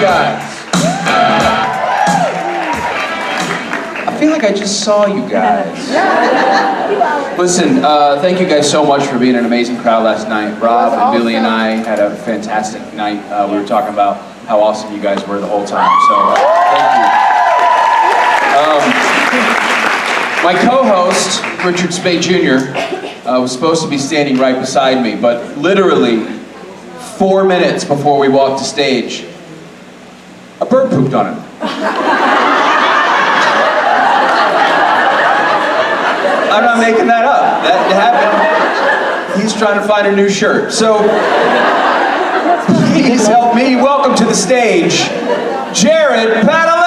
guys. I feel like I just saw you guys. Listen, thank you guys so much for being an amazing crowd last night. Rob and Billy and I had a fantastic night. We were talking about how awesome you guys were the whole time, so thank you. My co-host, Richard Spade Jr., was supposed to be standing right beside me, but literally 4 minutes before we walked to stage, a bird pooped on him. I'm not making that up. That happened. He's trying to find a new shirt. So, please help me welcome to the stage, Jared Padalecki!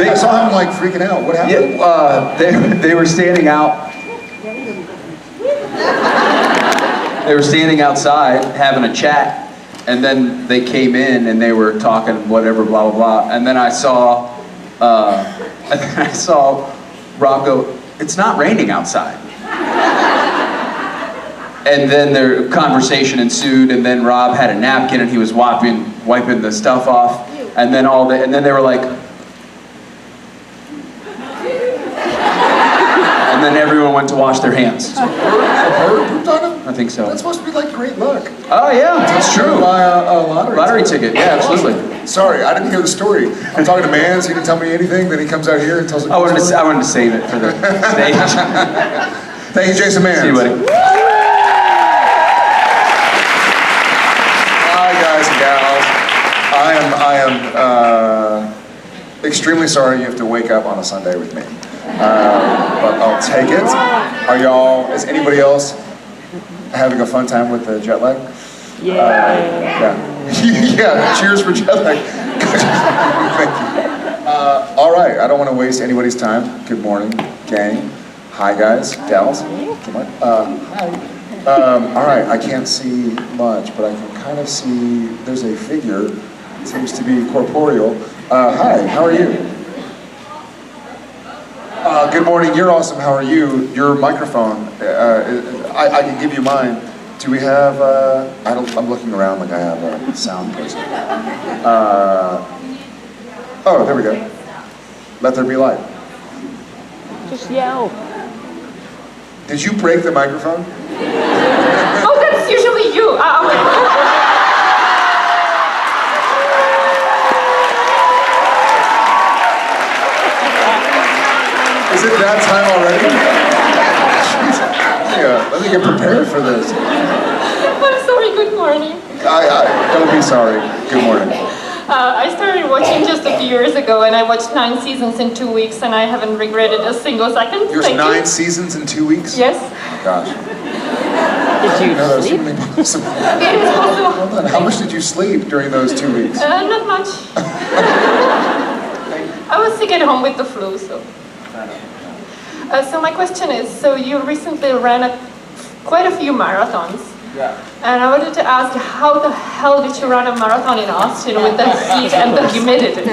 I saw him like freaking out. What happened? Yeah, they were standing out. They were standing outside having a chat, and then they came in and they were talking whatever, blah blah blah. And then I saw Rob go, "It's not raining outside." And then their conversation ensued, and then Rob had a napkin and he was wiping the stuff off, and then they were like. And then everyone went to wash their hands. A bird pooped on him? I think so. That's supposed to be like great luck. Oh yeah, that's true. Buy a lottery ticket. Yeah, absolutely. Sorry, I didn't hear the story. I'm talking to Mans, he didn't tell me anything, then he comes out here and tells me. I wanted to save it for the stage. Thank you, Jason Mans. See you, buddy. Hi guys and gals. I am extremely sorry you have to wake up on a Sunday with me. But I'll take it. Is anybody else having a fun time with the jet lag? Yeah. Yeah, cheers for jet lag. Thank you. All right, I don't want to waste anybody's time. Good morning, gang. Hi, guys, gals. Come on. Hi. All right, I can't see much, but I can kind of see there's a figure. It seems to be corporeal. Hi, how are you? Good morning, you're awesome, how are you? Your microphone, I can give you mine. Do we have, I'm looking around like I have a sound person. Oh, there we go. Let there be light. Just yell. Did you break the microphone? Oh, that's usually you. Is it that time already? Yeah, let me get prepared for this. I'm sorry, good morning. Don't be sorry. Good morning. I started watching just a few years ago, and I watched 9 seasons in 2 weeks, and I haven't regretted a single second. There's 9 seasons in 2 weeks? Yes. Oh, gosh. Did you sleep? It is possible. Hold on. How much did you sleep during those 2 weeks? Not much. I was sick at home with the flu, so. So my question is, so you recently ran quite a few marathons. Yeah. And I wanted to ask, how the hell did you run a marathon in Austin with the heat and the humidity?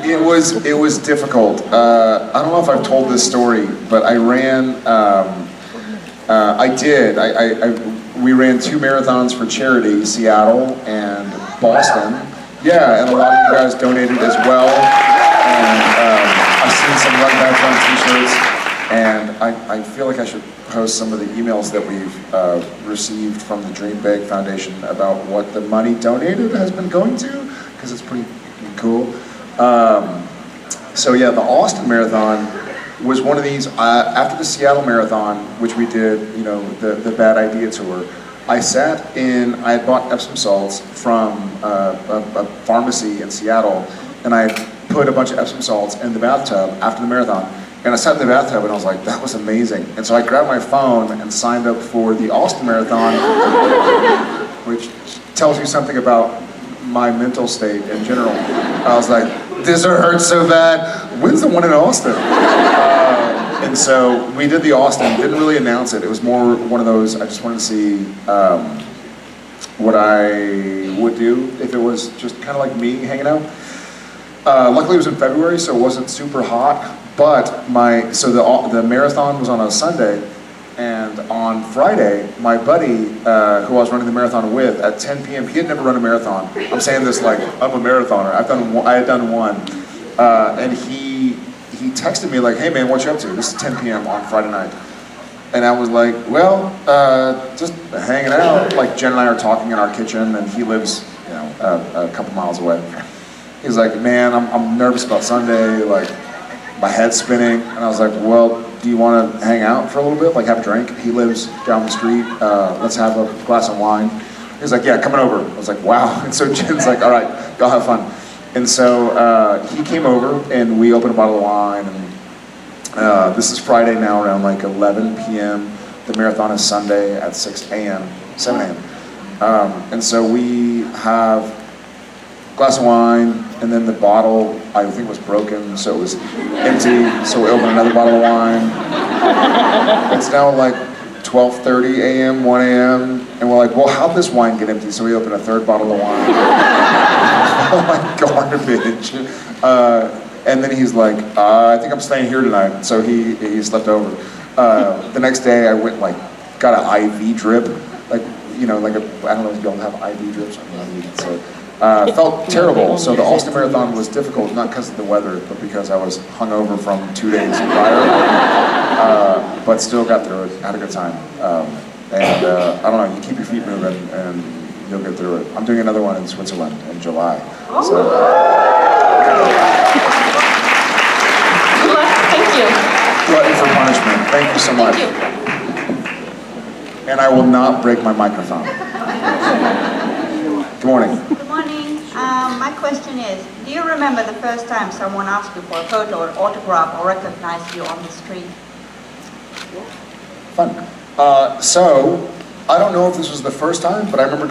It was difficult. I don't know if I've told this story, but I ran. We ran 2 marathons for charity, Seattle and Boston. Yeah, and a lot of you guys donated as well. And I've seen some Run Back Run t-shirts. And I feel like I should post some of the emails that we've received from the Dream Big Foundation about what the money donated has been going to, because it's pretty cool. So yeah, the Austin Marathon was one of these, after the Seattle Marathon, which we did, the Bad Idea Tour, I had bought Epsom salts from a pharmacy in Seattle, and I put a bunch of Epsom salts in the bathtub after the marathon. And I sat in the bathtub and I was like, that was amazing. And so I grabbed my phone and signed up for the Austin Marathon, which tells you something about my mental state in general. I was like, this hurts so bad. When's the one in Austin? And And so we did the Austin, didn't really announce it. It was more one of those, I just wanted to see what I would do if it was just kind of like me hanging out. Luckily it was in February, so it wasn't super hot, but the marathon was on a Sunday, and on Friday, my buddy, who I was running the marathon with, at 10 p.m., he had never run a marathon. I'm saying this like, I'm a marathoner. I had done one. And he texted me like, hey man, what you up to? This is 10 p.m. on Friday night. And I was like, well, just hanging out. Like Jen and I are talking in our kitchen, and he lives, a couple miles away. He's like, man, I'm nervous about Sunday, like my head's spinning. And I was like, well, do you want to hang out for a little bit, like have a drink? He lives down the street, let's have a glass of wine. He's like, yeah, coming over. I was like, wow. And so Jen's like, all right, go have fun. And so he came over and we opened a bottle of wine. And this is Friday now around like 11 p.m. The marathon is Sunday at 7 a.m. And so we have a glass of wine, and then the bottle, I think, was broken, so it was empty, so we opened another bottle of wine. It's now like 12:30 a.m., 1 a.m., and we're like, well, how'd this wine get empty? So we opened a third bottle of wine. Oh my garbage. And then he's like, I think I'm staying here tonight, so he slept over. The next day I went got an IV drip, I don't know if y'all have IV drips, I don't know how you can say it. Felt terrible. So the Austin Marathon was difficult, not because of the weather, but because I was hungover from 2 days prior. But still got through it, had a good time. I don't know, you keep your feet moving and you'll get through it. I'm doing another one in Switzerland in July. So. Good luck, thank you. Glutton for punishment. Thank you so much. Thank you. And I will not break my microphone. Good morning. Good morning. My question is, do you remember the first time someone asked you for a photo or autograph or recognized you on the street? Fun. So, I don't know if this was the first time, but I remember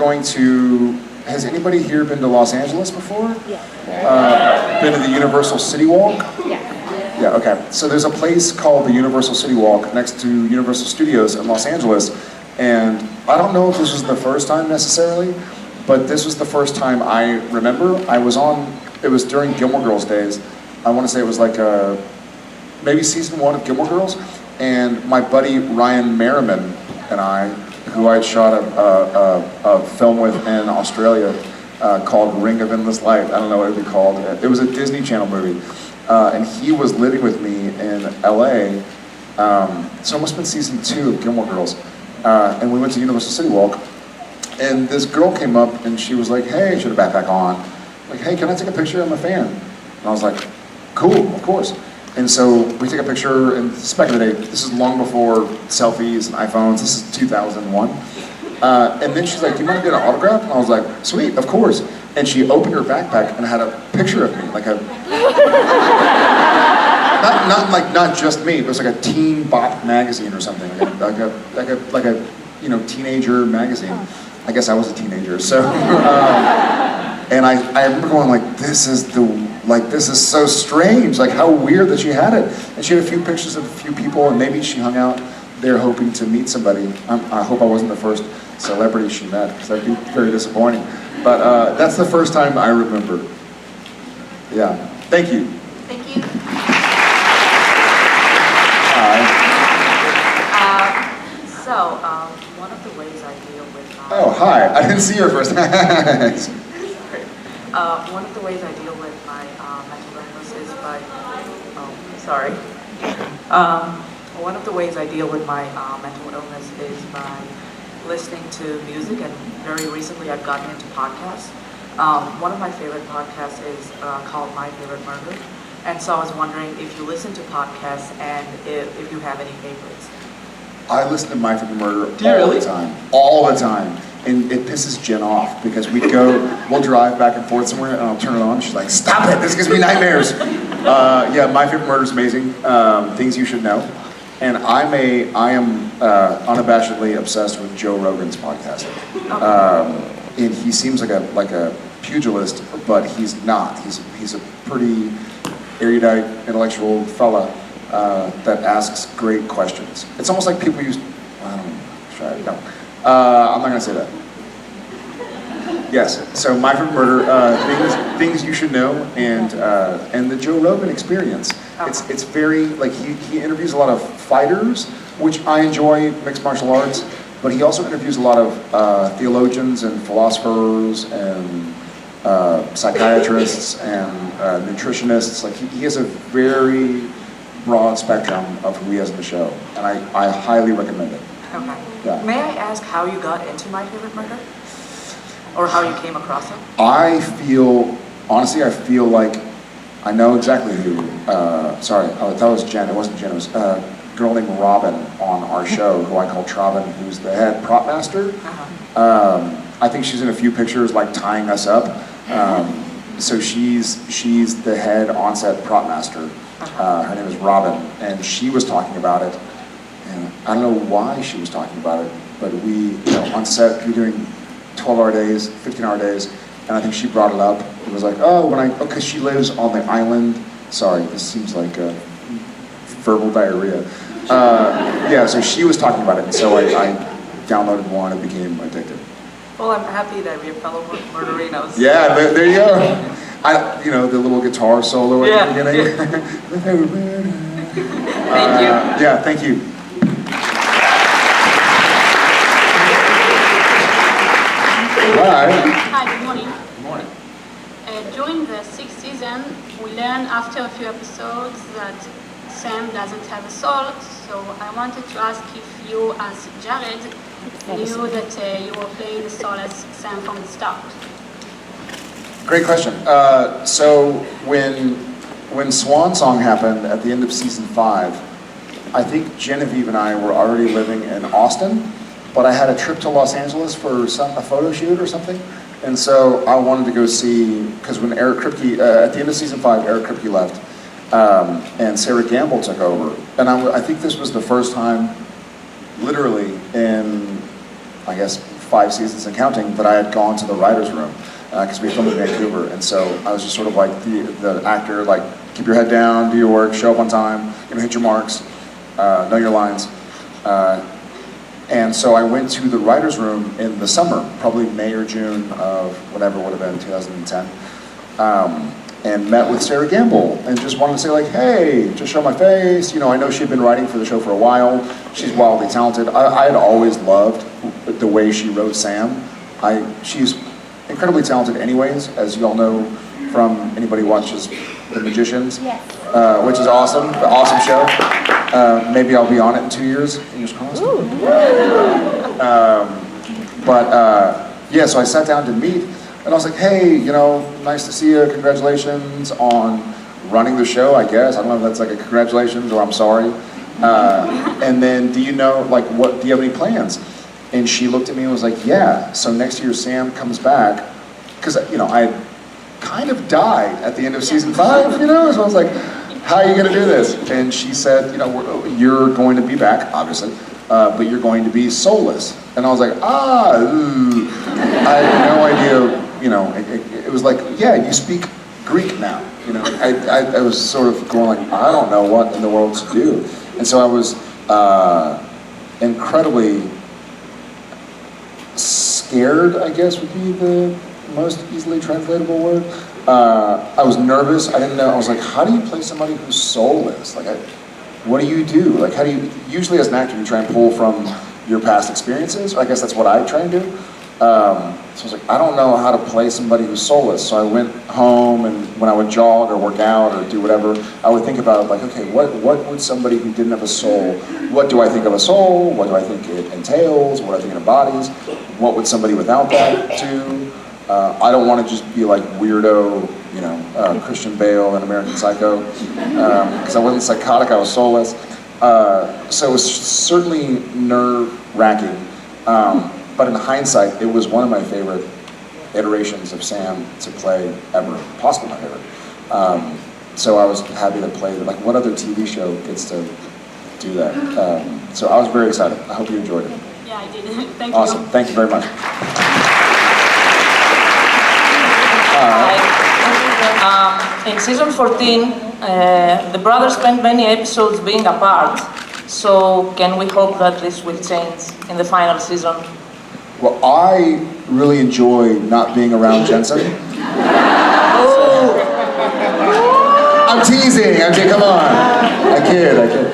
has anybody here been to Los Angeles before? Yeah. Been to the Universal City Walk? Yeah. Yeah, okay. So there's a place called the Universal City Walk next to Universal Studios in Los Angeles, and I don't know if this was the first time necessarily, but this was the first time I remember. It was during Gilmore Girls days. I want to say it was like maybe season 1 of Gilmore Girls, and my buddy Ryan Merriman and I, who I shot a film with in Australia called Ring of Endless Light. I don't know what it would be called. It was a Disney Channel movie, and he was living with me in LA. So it must have been season 2 of Gilmore Girls, and we went to Universal City Walk. And this girl came up and she was like, hey, she had a backpack on. Like, hey, can I take a picture? I'm a fan. And I was like, cool, of course. And so we take a picture, and this is back in the day. This is long before selfies and iPhones. This is 2001. And then she's like, do you mind to get an autograph? And I was like, sweet, of course. And she opened her backpack and had a picture of me, like a, not just me, but it was like a Teen Bop magazine or something, like a teenager magazine. I guess I was a teenager, so, and I remember going like, this is so strange, like how weird that she had it. And she had a few pictures of a few people, and maybe she hung out there hoping to meet somebody. I hope I wasn't the first celebrity she met, because that'd be very disappointing. But that's the first time I remember. Yeah, thank you. Thank you. One of the ways I deal with Oh, hi. I didn't see your first. one of the ways I deal with my mental illness is by one of the ways I deal with my mental illness is by listening to music, and very recently I've gotten into podcasts. One of my favorite podcasts is called My Favorite Murder, and so I was wondering if you listen to podcasts and if you have any favorites. I listen to My Favorite Murder all the time, and it pisses Jen off because we'll drive back and forth somewhere, and I'll turn it on. She's like, "Stop it! This gives me nightmares." Yeah, My Favorite Murder is amazing. Things you should know, and I am unabashedly obsessed with Joe Rogan's podcast. And he seems like a pugilist, but he's not. He's a pretty erudite, intellectual fella. that asks great questions. It's almost like people use, I don't know, should I? No. I'm not gonna say that. Yes, so My Favorite Murder, things you should know, and the Joe Rogan Experience. It's very, like, he interviews a lot of fighters, which I enjoy, mixed martial arts, but he also interviews a lot of theologians and philosophers and psychiatrists and nutritionists. Like, he has a very broad spectrum of who he has in the show, and I highly recommend it. Okay. Yeah. May I ask how you got into My Favorite Murder? Or how you came across it? Honestly, I feel like I know exactly who. Sorry, I thought it was Jen. It wasn't Jen. It was a girl named Robin on our show, who I call Trovin, who's the head prop master. I think she's in a few pictures, like tying us up. So she's the head on-set prop master. Her name is Robin, and she was talking about it. And I don't know why she was talking about it, but we, on set, we're doing 12-hour days, 15-hour days, and I think she brought it up. It was like, because she lives on the island. Sorry, this seems like verbal diarrhea. Yeah, so she was talking about it, and so I downloaded one and became addicted. Well, I'm happy that we're fellow murderinos. Yeah, there you go. The little guitar solo at the beginning. Thank you. Yeah, thank you. Hi. Hi, good morning. Good morning. During the sixth season, we learned after a few episodes that Sam doesn't have a soul, so I wanted to ask if you, as Jared, knew that you were playing the soulless Sam from the start. Great question. So when Swan Song happened at the end of season 5, I think Genevieve and I were already living in Austin, but I had a trip to Los Angeles for a photo shoot or something, and so I wanted to go see, because when Eric Kripke, at the end of season 5, Eric Kripke left, and Sarah Gamble took over, and I think this was the first time, literally in, I guess, 5 seasons and counting, that I had gone to the writer's room, because we filmed in Vancouver, and so I was just sort of like the actor, like, keep your head down, do your work, show up on time, hit your marks, know your lines. And so I went to the writer's room in the summer, probably May or June of whatever it would have been, 2010, and met with Sarah Gamble and just wanted to say, like, hey, just show my face. I know she'd been writing for the show for a while. She's wildly talented. I had always loved the way she wrote Sam. She's incredibly talented anyways, as you all know from anybody who watches The Magicians, which is awesome, the awesome show. Maybe I'll be on it in 2 years, fingers crossed. So I sat down to meet, and I was like, hey, nice to see you, congratulations on running the show, I guess. I don't know if that's like a congratulations or I'm sorry. And then, do you have any plans? And she looked at me and was like, yeah, so next year Sam comes back, because, I had kind of died at the end of season 5, so I was like, how are you going to do this? And she said, you're going to be back, obviously, but you're going to be soulless. And I was like, I had no idea, it was like, yeah, you speak Greek now. I was sort of going like, I don't know what in the world to do. And so I was incredibly scared, I guess would be the most easily translatable word. I was nervous. I didn't know. I was like, how do you play somebody who's soulless? Like, what do you do? Like, how do you, usually as an actor, you try and pull from your past experiences. I guess that's what I try and do. So I was like, I don't know how to play somebody who's soulless. So I went home, and when I would jog or work out or do whatever, I would think about, like, okay, what would somebody who didn't have a soul, what do I think of a soul? What do I think it entails? What do I think it embodies? What would somebody without that do? I don't want to just be like weirdo, Christian Bale in American Psycho, because I wasn't psychotic, I was soulless. So it was certainly nerve-wracking. But in hindsight, it was one of my favorite iterations of Sam to play ever, possibly my favorite. So I was happy to play it. Like, what other TV show gets to do that? So I was very excited. I hope you enjoyed it. Yeah, I did. Thank you. Awesome. Thank you very much. Hi. In season 14, the brothers spent many episodes being apart. So can we hope that this will change in the final season? Well, I really enjoy not being around Jensen. I'm teasing. Come on. I kid.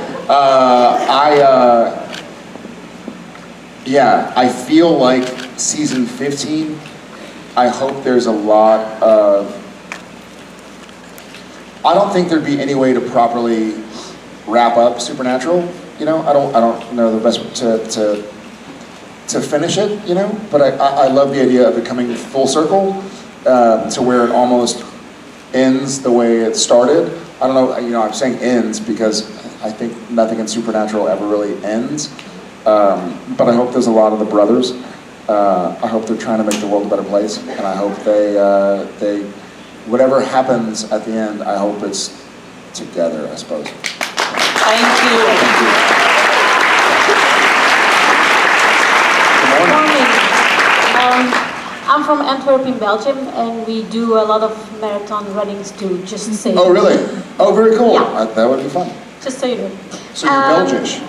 Yeah, I feel like season 15, I hope there's a lot of... I don't think there'd be any way to properly wrap up Supernatural, you know? I don't know the best way to finish it, you know? But I love the idea of it coming full circle to where it almost ends the way it started. I don't know, you know, I'm saying ends because I think nothing in Supernatural ever really ends. But I hope there's a lot of the brothers. I hope they're trying to make the world a better place, and I hope they whatever happens at the end, I hope it's together, I suppose. Thank you. Good morning. I'm from Antwerp in Belgium, and we do a lot of marathon runnings too, just say. Oh, really? Oh, very cool. Yeah. That would be fun. Just so you know. So you're Belgish.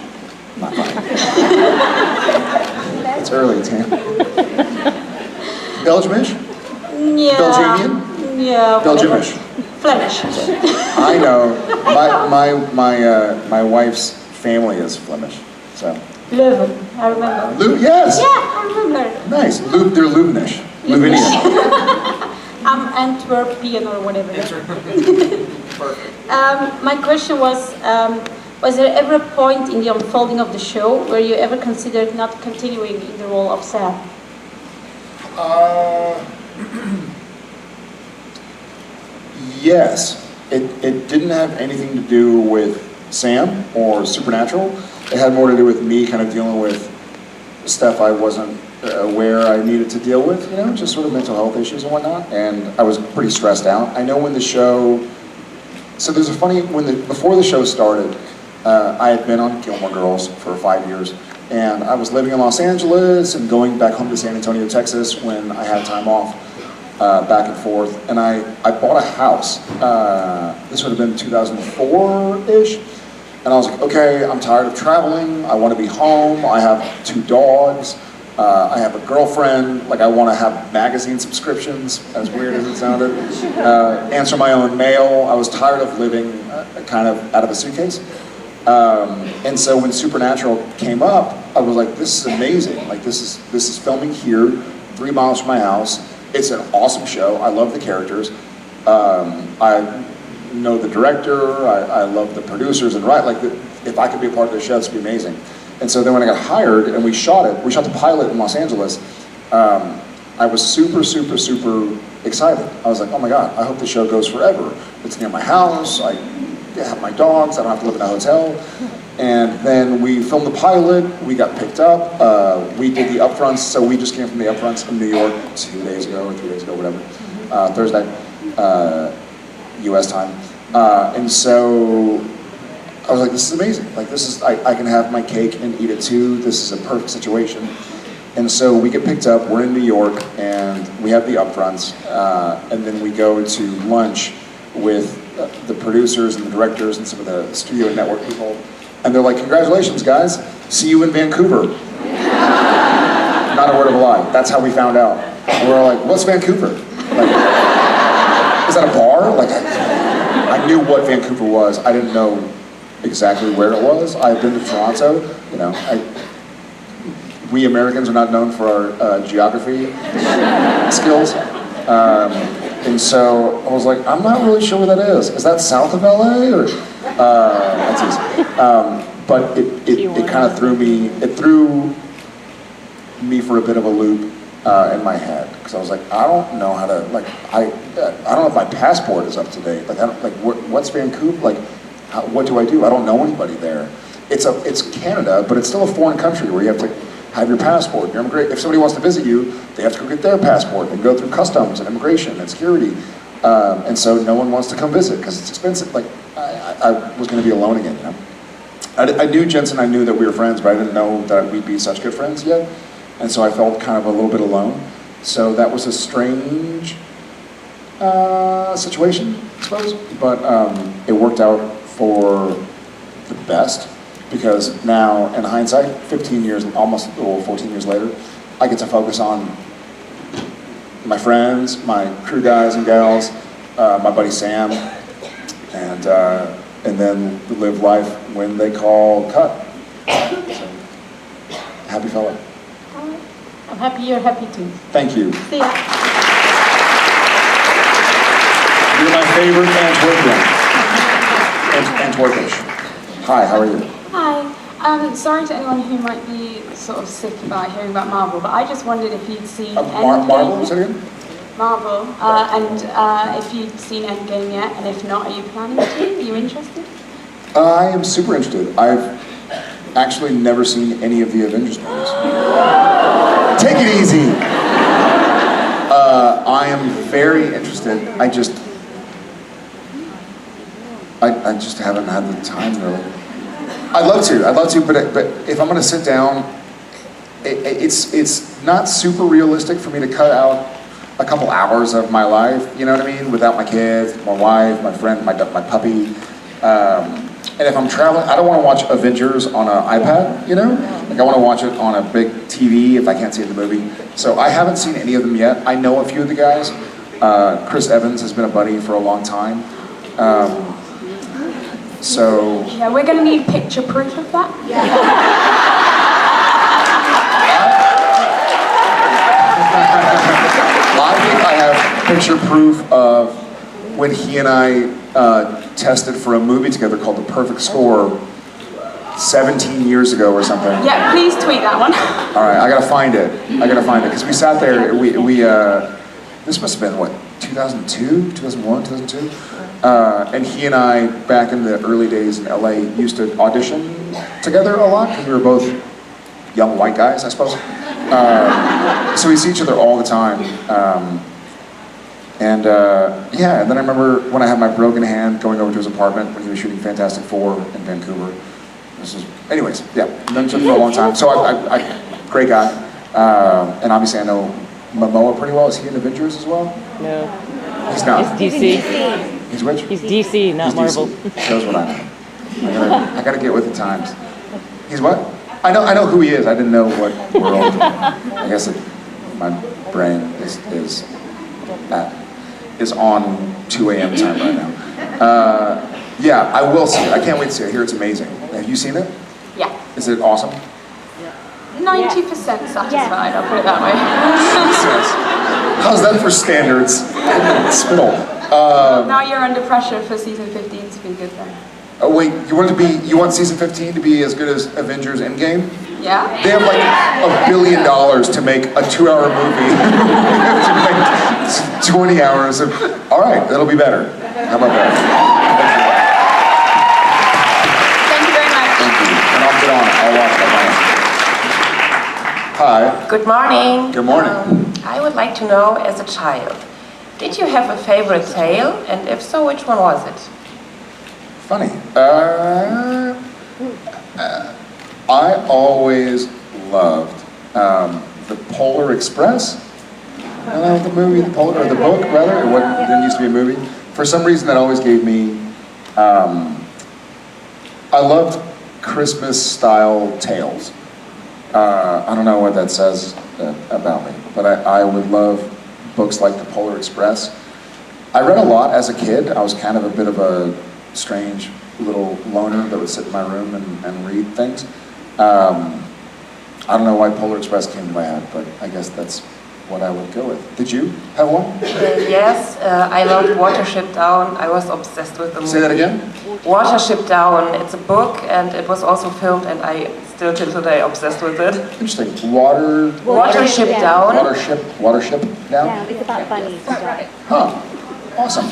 Not mine. It's early, Tam. Belgiumish? Yeah. Belgian? Yeah. Belgiumish. Flemish. I know. My wife's family is Flemish, so. Leuven, I remember. Yes. Yeah, I remember. Nice. They're Lubnish. Lubinian. I'm Antwerpian or whatever. My question was there ever a point in the unfolding of the show where you ever considered not continuing in the role of Sam? Yes. It didn't have anything to do with Sam or Supernatural. It had more to do with me kind of dealing with stuff I wasn't aware I needed to deal with, you know, just sort of mental health issues and whatnot. And I was pretty stressed out. I know when the show, so there's a funny, before the show started, I had been on Gilmore Girls for 5 years, and I was living in Los Angeles and going back home to San Antonio, Texas when I had time off, back and forth. And I bought a house. This would have been 2004-ish. And I was like, okay, I'm tired of traveling. I want to be home. I have 2 dogs. I have a girlfriend. Like, I want to have magazine subscriptions, as weird as it sounded. Answer my own mail. I was tired of living kind of out of a suitcase. And so when Supernatural came up, I was like, this is amazing. Like, this is filming here, 3 miles from my house. It's an awesome show. I love the characters. I know the director. I love the producers and if I could be a part of the show, this would be amazing. And so then when I got hired and we shot the pilot in Los Angeles, I was super, super, super excited. I was like, oh my God, I hope the show goes forever. It's near my house. I have my dogs. I don't have to live in a hotel. And then we filmed the pilot. We got picked up. We did the upfronts. So we just came from the upfronts in New York 2 days ago or 3 days ago, whatever. Thursday, U.S. time. And so I was like, this is amazing. Like, I can have my cake and eat it too. This is a perfect situation. And so we get picked up. We're in New York, and we have the upfronts. And then we go to lunch with the producers and the directors and some of the studio and network people. And they're like, congratulations, guys. See you in Vancouver. Not a word of a lie. That's how we found out. And we were like, what's Vancouver? Like, is that a bar? Like, I knew what Vancouver was. I didn't know exactly where it was. I've been to Toronto. You know, we Americans are not known for our geography skills. And so I was like, I'm not really sure where that is. Is that south of LA or? That's easy. But it kind of threw me for a bit of a loop in my head, because I was like, I don't know how to, like, I don't know if my passport is up to date. Like, what's Vancouver? Like, what do? I don't know anybody there. It's Canada, but it's still a foreign country where you have to have your passport. Your if somebody wants to visit you, they have to go get their passport and go through customs and immigration and security. And so no one wants to come visit because it's expensive. Like, I was going to be alone again, you know? I knew Jensen, I knew that we were friends, but I didn't know that we'd be such good friends yet. And so I felt kind of a little bit alone. So that was a strange situation, I suppose. But it worked out for the best because now, in hindsight, 15 years, almost 14 years later, I get to focus on my friends, my crew guys and gals, my buddy Sam, and then live life when they call cut. So, happy fellow. I'm happy you're happy too. Thank you. See ya. You're my favorite Antwerpish. Hi, how are you? Hi. Sorry to anyone who might be sort of sick about hearing about Marvel, but I just wondered if you'd seen Endgame. Marvel, say it again? Marvel. And if you'd seen Endgame yet, and if not, are you planning to? Are you interested? I am super interested. I've actually never seen any of the Avengers movies. Take it easy. I am very interested. I just haven't had the time really. I'd love to, but if I'm gonna sit down, it's not super realistic for me to cut out a couple hours of my life, you know what I mean? Without my kids, my wife, my friend, my puppy. And if I'm traveling, I don't want to watch Avengers on an iPad, you know? Like I want to watch it on a big TV if I can't see the movie. So I haven't seen any of them yet. I know a few of the guys. Chris Evans has been a buddy for a long time. So... Yeah, we're going to need picture proof of that. I think I have picture proof of when he and I tested for a movie together called The Perfect Score 17 years ago or something. Yeah, please tweet that one. All right, I gotta find it, because we sat there, this must have been, what, 2002, 2001, 2002? And he and I, back in the early days in LA, used to audition together a lot, because we were both young white guys, I suppose. So we see each other all the time. And then I remember when I had my broken hand going over to his apartment when he was shooting Fantastic Four in Vancouver. Anyways, yeah, known him for a long time. So I great guy. And obviously I know Momoa pretty well. Is he in Avengers as well? No. He's not. He's DC. He's which? He's DC, not He's Marvel. DC. Shows what I know. I gotta get with the times. He's what? I know who he is. I didn't know what world. I guess my brain is on 2 a.m. time right now. Yeah, I will see it. I can't wait to see it. I hear it's amazing. Have you seen it? Yeah. Is it awesome? 90% satisfied, I'll put it that way. Jesus. How's that for standards? Spittle. Now you're under pressure for season 15 to be good then. Oh wait, you want season 15 to be as good as Avengers Endgame? Yeah? They have like $1 billion to make a 2-hour movie. We have to make 20 hours of, all right, that'll be better. How about that? Thank you very much. Thank you. And I'll get on it, I'll watch that. Hi. Good morning. Good morning. I would like to know, as a child, did you have a favorite tale? And if so, which one was it? Funny. I always loved the Polar Express. The movie, the book rather. It didn't used to be a movie. For some reason, that always gave me. I loved Christmas-style tales. I don't know what that says about me, but I would love books like the Polar Express. I read a lot as a kid. I was kind of a bit of a strange little loner that would sit in my room and read things. I don't know why Polar Express came to my head, but I guess that's what I would go with. Did you have one? Yes, I loved Watership Down. I was obsessed with the movie. Say that again? Watership Down. It's a book, and it was also filmed, and I still till today obsessed with it. Interesting. Watership Down. Watership Down? Yeah, it's about bunnies. Huh. Awesome.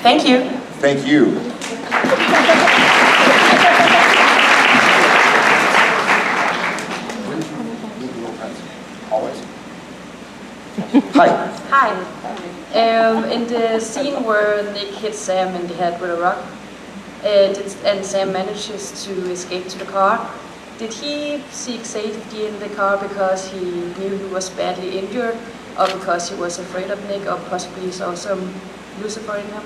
Thank you. Thank you. Always. Hi. Hi. In the scene where Nick hits Sam in the head with a rock, and Sam manages to escape to the car, did he seek safety in the car because he knew he was badly injured, or because he was afraid of Nick, or possibly saw some Lucifer in him?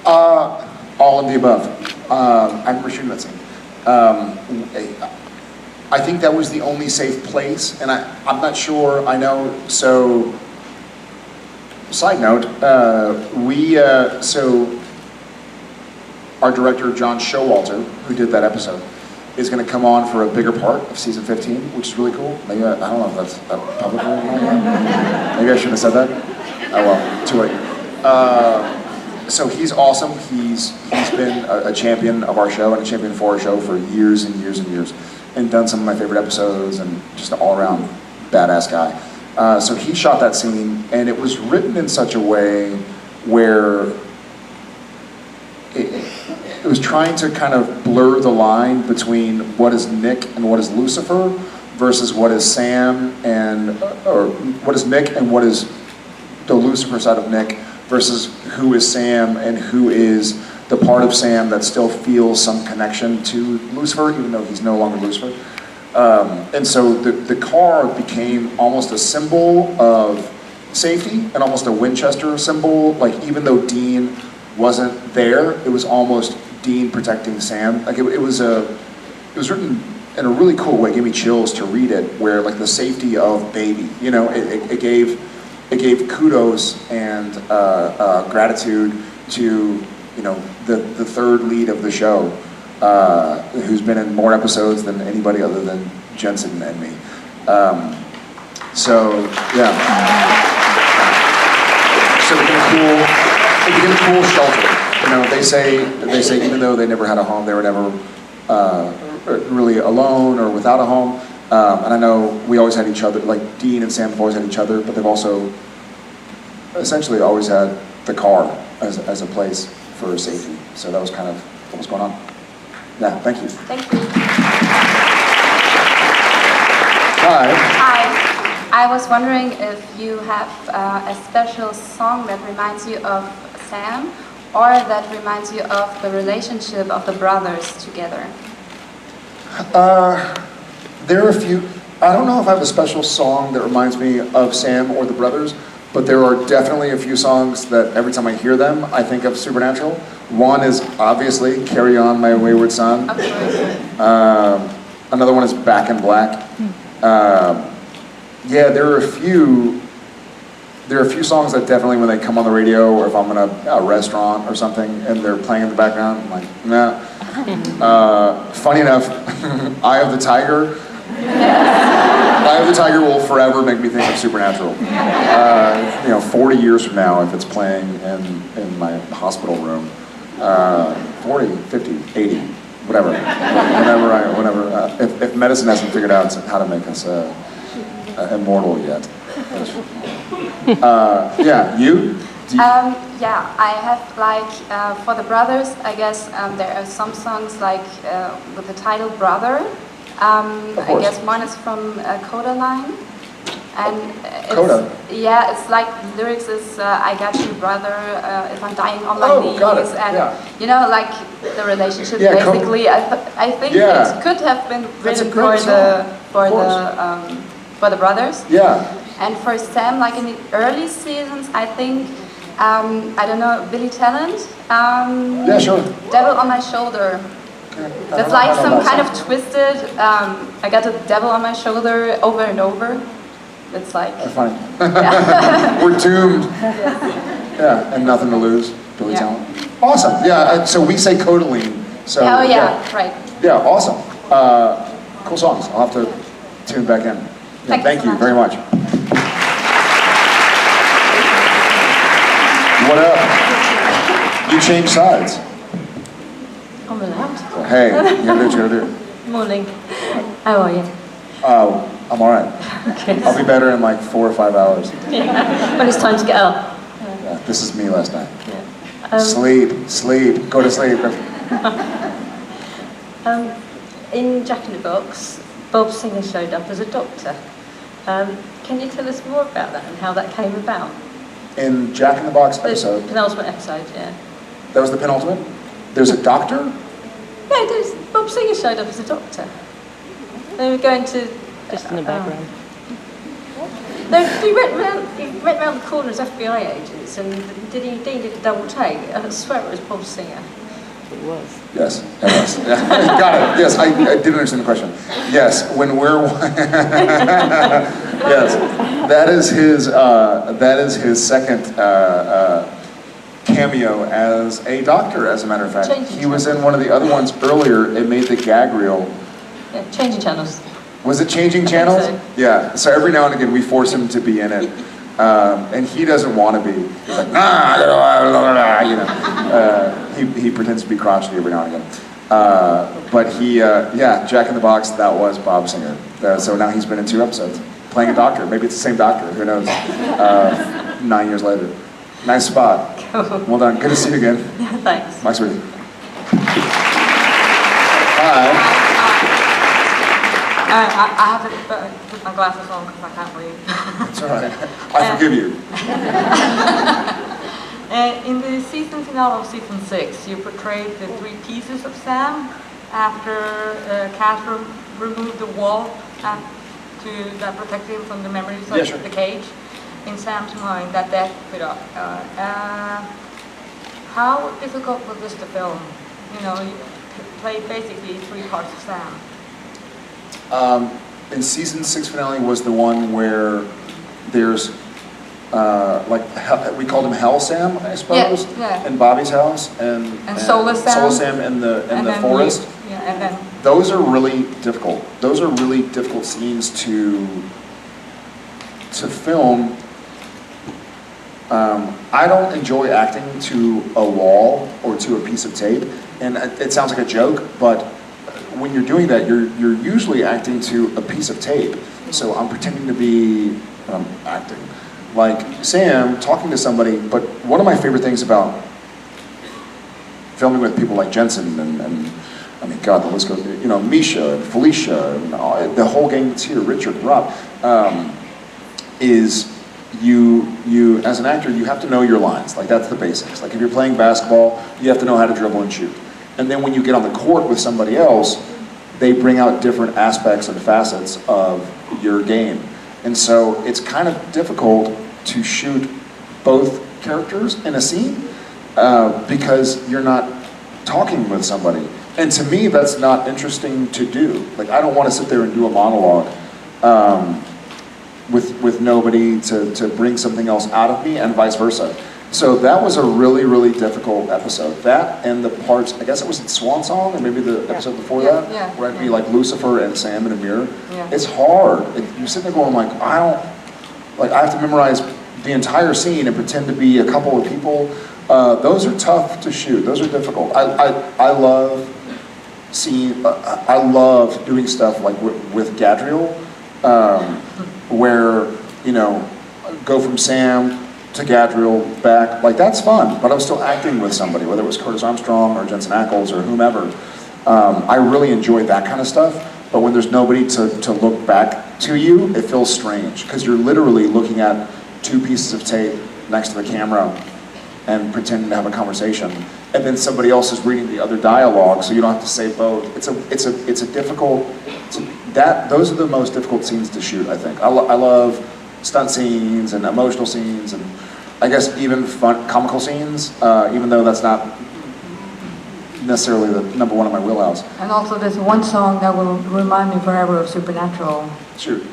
All of the above. I remember shooting that scene. I think that was the only safe place, and I'm not sure. I know. So, side note, so our director John Showalter, who did that episode, is going to come on for a bigger part of season 15, which is really cool. Maybe I don't know if that's public or not. Maybe I shouldn't have said that. Oh well, too late. So he's awesome. He's been a champion of our show and a champion for our show for years and years and years, and done some of my favorite episodes, and just an all-around badass guy. So he shot that scene, and it was written in such a way where it was trying to kind of blur the line between what is Nick and what is Lucifer versus what is Sam or what is Nick and what is the Lucifer side of Nick versus who is Sam and who is the part of Sam that still feels some connection to Lucifer, even though he's no longer Lucifer. And so the car became almost a symbol of safety and almost a Winchester symbol. Like, even though Dean wasn't there, it was almost Dean protecting Sam. Like, it was written in a really cool way. It gave me chills to read it, where like the safety of baby, you know, it gave kudos and gratitude to, you know, the third lead of the show, who's been in more episodes than anybody other than Jensen and me. So yeah. So it became a cool shelter. You know, they say even though they never had a home, they were never really alone or without a home. And I know we always had each other, like Dean and Sam have always had each other, but they've also essentially always had the car as a place for safety. So that was kind of what was going on. Yeah, thank you. Thank you. Hi. Hi. I was wondering if you have a special song that reminds you of Sam, or that reminds you of the relationship of the brothers together. There are a few. I don't know if I have a special song that reminds me of Sam or the brothers, but there are definitely a few songs that every time I hear them, I think of Supernatural. One is obviously "Carry On, My Wayward Son." Of course. Another one is "Back in Black." Yeah, there are a few songs that definitely, when they come on the radio, or if I'm in a restaurant or something and they're playing in the background, I'm like, nah. Funny enough, "Eye of the Tiger." "Eye of the Tiger" will forever make me think of Supernatural. 40 years from now, if it's playing in my hospital room, 40, 50, 80, whatever. If medicine hasn't figured out how to make us immortal yet. Yeah, you? Yeah, I have for the brothers, I guess there are some songs with the title "Brother." I guess one is from Coda Line. And Coda? Yeah, it's like the lyrics is "I got you, brother, if I'm dying on my knees." Got it. And yeah. you know, like the relationship Yeah, basically. I think Yeah. it could have been That's a written great for the brothers. Yeah. And for Sam, like in the early seasons, I think, I don't know, Billy Talent? Yeah, sure. "Devil on My Shoulder." That's like some kind of twisted, I got a devil on my shoulder over and over. It's like... That's funny. We're doomed. Yeah, and nothing to lose. Billy Talent. Awesome. Yeah, so we say Codaline. So, oh yeah, right. Yeah, awesome. Cool songs. I'll have to tune back in. Yeah, thank you very much. What up? You changed sides. I'm allowed. Hey, you gotta do what you gotta do. Morning. How are you? I'm all right. Okay. I'll be better in like 4 or 5 hours. When it's time to get up. Yeah, this is me last night. Yeah. Sleep, go to sleep. In Jack in the Box, Bob Singer showed up as a doctor. Can you tell us more about that and how that came about? In Jack in the Box The episode, penultimate episode, yeah. that was the penultimate? There's a doctor? Yeah, Bob Singer showed up as a doctor. They were going to... Just in the background. He went round the corner as FBI agents, and Dean did a double take. I swear it was Bob Singer. It was. Yes, it was. Got it. Yes, I did understand the question. Yes, when we're yes, that is his second cameo as a doctor. As a matter of fact, he was in one of the other ones earlier. It made the gag reel. Yeah, changing channels. Was it changing channels? So. Yeah. So every now and again we force him to be in it, and he doesn't want to be. He's like, you know. He pretends to be crotchety every now and again. But he, yeah, Jack in the Box. That was Bob Singer. So now he's been in 2 episodes, playing a doctor. Maybe it's the same doctor. Who knows? 9 years later. Nice spot. Well done. Good to see you again. Thanks. My sweetie. Hi. I have to put my glasses on because I can't read. It's all right. I forgive you. In the season finale of season 6, you portrayed the 3 pieces of Sam after Cass removed the wall that protected him from the memories of the cage in Sam's mind that death put up. How difficult was this to film? You know, you played basically 3 parts of Sam. In season 6 finale was the one where there's we called him Hell Sam, I suppose, in Bobby's house, and Soulless Sam. Soulless Sam in the forest. And then those are really difficult. Those are really difficult scenes to film. I don't enjoy acting to a wall or to a piece of tape, and it sounds like a joke, but when you're doing that, you're usually acting to a piece of tape. So I'm pretending to be acting. Like Sam, talking to somebody, but one of my favorite things about filming with people like Jensen and I mean, God, the list goes, you know, Misha and Felicia and the whole gang that's here, Richard, Rob, is you, as an actor, you have to know your lines. Like, that's the basics. Like, if you're playing basketball, you have to know how to dribble and shoot. And then when you get on the court with somebody else, they bring out different aspects and facets of your game. And so it's kind of difficult to shoot both characters in a scene because you're not talking with somebody. And to me, that's not interesting to do. Like, I don't want to sit there and do a monologue with nobody to bring something else out of me, and vice versa. So that was a really, really difficult episode. That and the parts, I guess it was in Swan Song, or maybe the episode before that, where I'd be like Lucifer and Sam in a mirror. Yeah. It's hard. You sit there going like, I have to memorize the entire scene and pretend to be a couple of people. Those are tough to shoot. Those are difficult. I love doing stuff like with Gadriel, where, you know, go from Sam to Gadriel back, like that's fun, but I'm still acting with somebody, whether it was Curtis Armstrong or Jensen Ackles or whomever. I really enjoy that kind of stuff, but when there's nobody to look back to you, it feels strange, because you're literally looking at 2 pieces of tape next to the camera and pretending to have a conversation, and then somebody else is reading the other dialogue, so you don't have to say both. It's a difficult, those are the most difficult scenes to shoot, I think. I love stunt scenes and emotional scenes, and I guess even fun, comical scenes, even though that's not necessarily the number one in my wheelhouse. And also there's one song that will remind me forever of Supernatural. Shoot.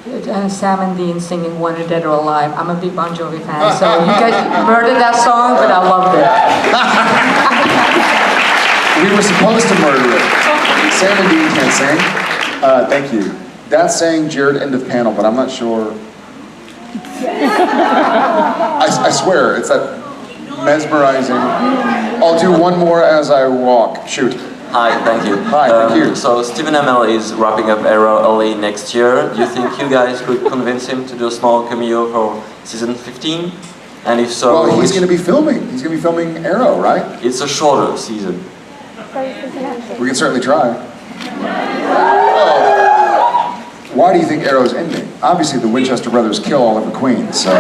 Sam and Dean singing Wanted Dead or Alive. I'm a big Bon Jovi fan, so you guys murdered that song, but I loved it. We were supposed to murder it. Sam and Dean can't sing. Thank you. That's saying Jared end of panel, but I'm not sure. I swear, it's that mesmerizing. I'll do one more as I walk. Shoot. Hi, thank you. Hi, thank you. So Stephen Amell is wrapping up Arrow early next year. Do you think you guys could convince him to do a small cameo for season 15? And if so, well, he's going to be filming. He's going to be filming Arrow, right? It's a shorter season. We can certainly try. Why do you think Arrow's ending? Obviously, the Winchester brothers kill all of the queens, so...